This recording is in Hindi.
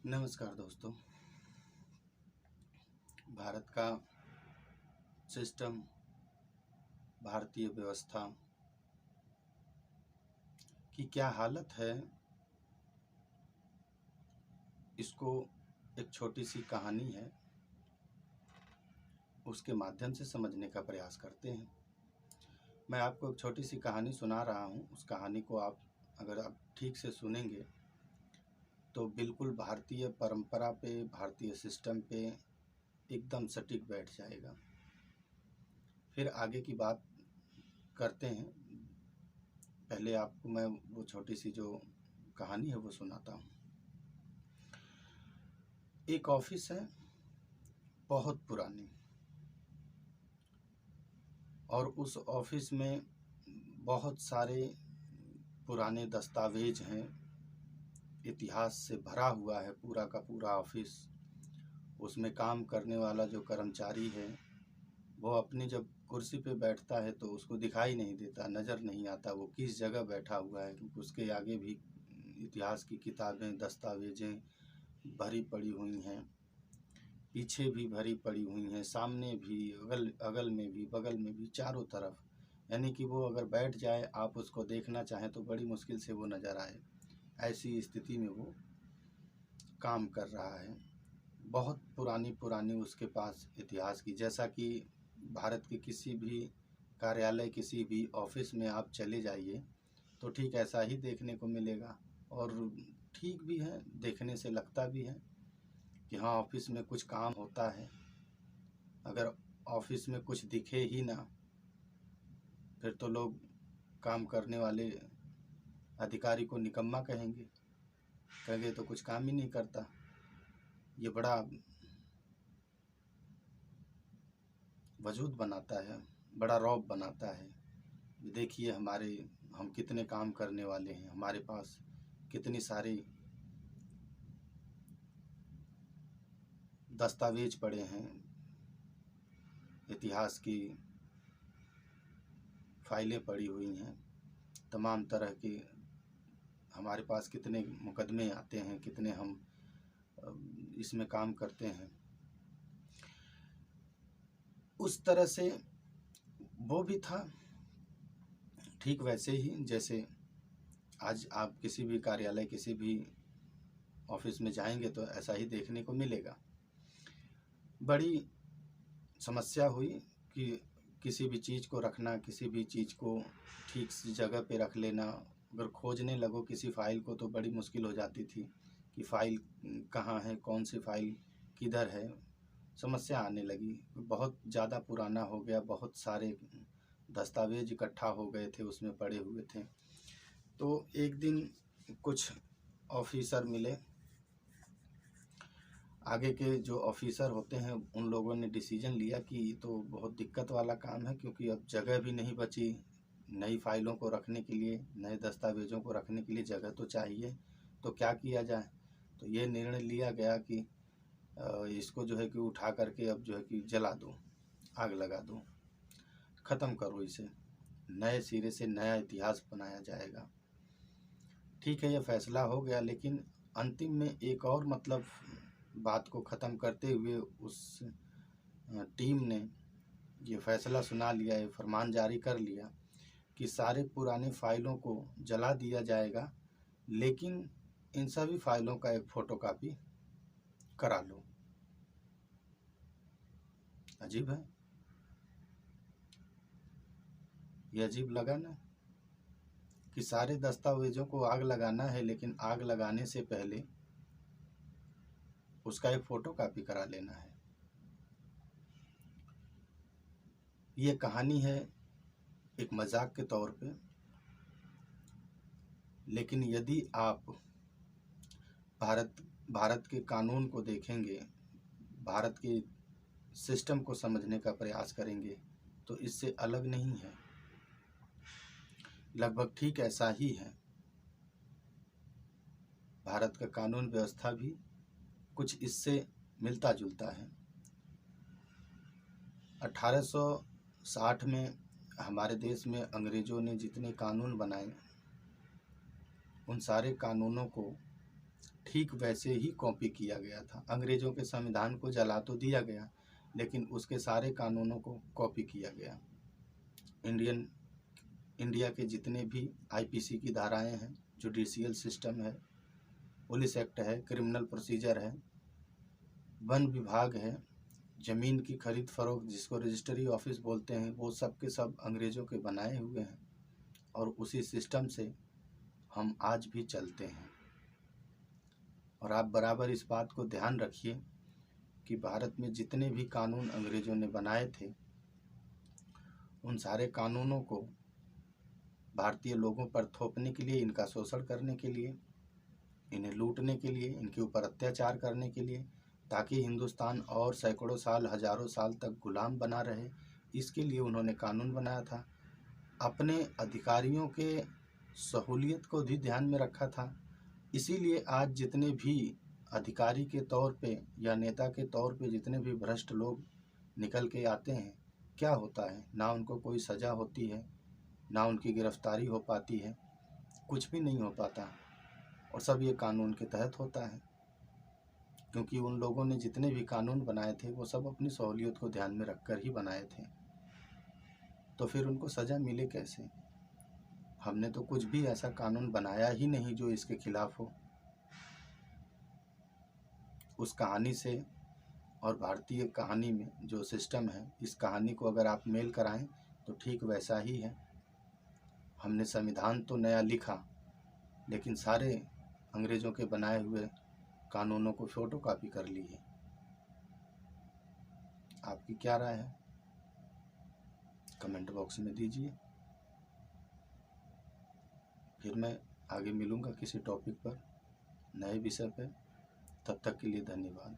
नमस्कार दोस्तों। भारत का सिस्टम, भारतीय व्यवस्था की क्या हालत है, इसको एक छोटी सी कहानी है उसके माध्यम से समझने का प्रयास करते हैं। मैं आपको एक छोटी सी कहानी सुना रहा हूँ। उस कहानी को अगर आप ठीक से सुनेंगे तो बिल्कुल भारतीय परंपरा पे, भारतीय सिस्टम पे एकदम सटीक बैठ जाएगा। फिर आगे की बात करते हैं। पहले आपको मैं वो छोटी सी जो कहानी है वो सुनाता हूँ। एक ऑफिस है, बहुत पुरानी, और उस ऑफिस में बहुत सारे पुराने दस्तावेज हैं। इतिहास से भरा हुआ है पूरा का पूरा ऑफिस। उसमें काम करने वाला जो कर्मचारी है वो अपनी जब कुर्सी पे बैठता है तो उसको दिखाई नहीं देता, नज़र नहीं आता वो किस जगह बैठा हुआ है, क्योंकि उसके आगे भी इतिहास की किताबें, दस्तावेजें भरी पड़ी हुई हैं, पीछे भी भरी पड़ी हुई हैं, सामने भी, अगल में भी, बगल में भी, चारों तरफ। यानी कि वो अगर बैठ जाए, आप उसको देखना चाहें तो बड़ी मुश्किल से वो नज़र आए। ऐसी स्थिति में वो काम कर रहा है। बहुत पुरानी उसके पास इतिहास की, जैसा कि भारत के किसी भी कार्यालय, किसी भी ऑफिस में आप चले जाइए तो ठीक ऐसा ही देखने को मिलेगा। और ठीक भी है, देखने से लगता भी है कि हाँ, ऑफिस में कुछ काम होता है। अगर ऑफिस में कुछ दिखे ही ना, फिर तो लोग काम करने वाले अधिकारी को निकम्मा कहेंगे तो कुछ काम ही नहीं करता। ये बड़ा वजूद बनाता है, बड़ा रौब बनाता है। देखिए हम कितने काम करने वाले हैं, हमारे पास कितनी सारी दस्तावेज पड़े हैं, इतिहास की फाइलें पड़ी हुई हैं, तमाम तरह के हमारे पास कितने मुकदमे आते हैं, कितने हम इसमें काम करते हैं। उस तरह से वो भी था, ठीक वैसे ही जैसे आज आप किसी भी कार्यालय, किसी भी ऑफिस में जाएंगे तो ऐसा ही देखने को मिलेगा। बड़ी समस्या हुई कि किसी भी चीज़ को रखना, किसी भी चीज़ को ठीक सी जगह पे रख लेना। अगर खोजने लगो किसी फ़ाइल को तो बड़ी मुश्किल हो जाती थी कि फ़ाइल कहाँ है, कौन सी फ़ाइल किधर है। समस्या आने लगी, बहुत ज़्यादा पुराना हो गया, बहुत सारे दस्तावेज इकट्ठा हो गए थे, उसमें पड़े हुए थे। तो एक दिन कुछ ऑफिसर मिले। आगे के जो ऑफिसर होते हैं उन लोगों ने डिसीजन लिया कि ये तो बहुत दिक्कत वाला काम है, क्योंकि अब जगह भी नहीं बची नई फाइलों को रखने के लिए, नए दस्तावेज़ों को रखने के लिए जगह तो चाहिए। तो क्या किया जाए? तो ये निर्णय लिया गया कि इसको जो है कि उठा करके अब जो है कि जला दो, आग लगा दो, ख़त्म करो इसे, नए सिरे से नया इतिहास बनाया जाएगा। ठीक है, यह फैसला हो गया, लेकिन अंतिम में एक और बात को ख़त्म करते हुए उस टीम ने ये फैसला सुना लिया, ये फरमान जारी कर लिया कि सारे पुराने फाइलों को जला दिया जाएगा, लेकिन इन सभी फाइलों का एक फ़ोटोकॉपी करा लो। अजीब है, ये अजीब लगा ना कि सारे दस्तावेज़ों को आग लगाना है, लेकिन आग लगाने से पहले उसका एक फ़ोटोकॉपी करा लेना है। ये कहानी है एक मजाक के तौर पे, लेकिन यदि आप भारत के कानून को देखेंगे, भारत के सिस्टम को समझने का प्रयास करेंगे तो इससे अलग नहीं है, लगभग ठीक ऐसा ही है। भारत का कानून व्यवस्था भी कुछ इससे मिलता जुलता है। 1860 में हमारे देश में अंग्रेज़ों ने जितने कानून बनाए, उन सारे कानूनों को ठीक वैसे ही कॉपी किया गया था। अंग्रेजों के संविधान को जला तो दिया गया, लेकिन उसके सारे कानूनों को कॉपी किया गया। इंडिया के जितने भी आईपीसी की धाराएं हैं, जुडिशियल सिस्टम है, पुलिस एक्ट है, क्रिमिनल प्रोसीजर है, वन विभाग है, ज़मीन की खरीद फरोख्त जिसको रजिस्ट्री ऑफिस बोलते हैं, वो सब के सब अंग्रेज़ों के बनाए हुए हैं और उसी सिस्टम से हम आज भी चलते हैं। और आप बराबर इस बात को ध्यान रखिए कि भारत में जितने भी कानून अंग्रेज़ों ने बनाए थे, उन सारे कानूनों को भारतीय लोगों पर थोपने के लिए, इनका शोषण करने के लिए, इन्हें लूटने के लिए, इनके ऊपर अत्याचार करने के लिए, ताकि हिंदुस्तान और सैकड़ों साल, हजारों साल तक गुलाम बना रहे, इसके लिए उन्होंने कानून बनाया था। अपने अधिकारियों के सहूलियत को भी ध्यान में रखा था। इसीलिए आज जितने भी अधिकारी के तौर पे या नेता के तौर पे जितने भी भ्रष्ट लोग निकल के आते हैं, क्या होता है? ना उनको कोई सज़ा होती है, ना उनकी गिरफ्तारी हो पाती है, कुछ भी नहीं हो पाता, और सब ये कानून के तहत होता है। क्योंकि उन लोगों ने जितने भी कानून बनाए थे वो सब अपनी सहूलियत को ध्यान में रखकर ही बनाए थे, तो फिर उनको सज़ा मिले कैसे? हमने तो कुछ भी ऐसा कानून बनाया ही नहीं जो इसके खिलाफ हो। उस कहानी से और भारतीय कहानी में जो सिस्टम है, इस कहानी को अगर आप मेल कराएं तो ठीक वैसा ही है। हमने संविधान तो नया लिखा, लेकिन सारे अंग्रेज़ों के बनाए हुए कानूनों को फोटोकॉपी कर ली है। आपकी क्या राय है? कमेंट बॉक्स में दीजिए। फिर मैं आगे मिलूँगा किसी टॉपिक पर, नए विषय पर। तब तक के लिए धन्यवाद।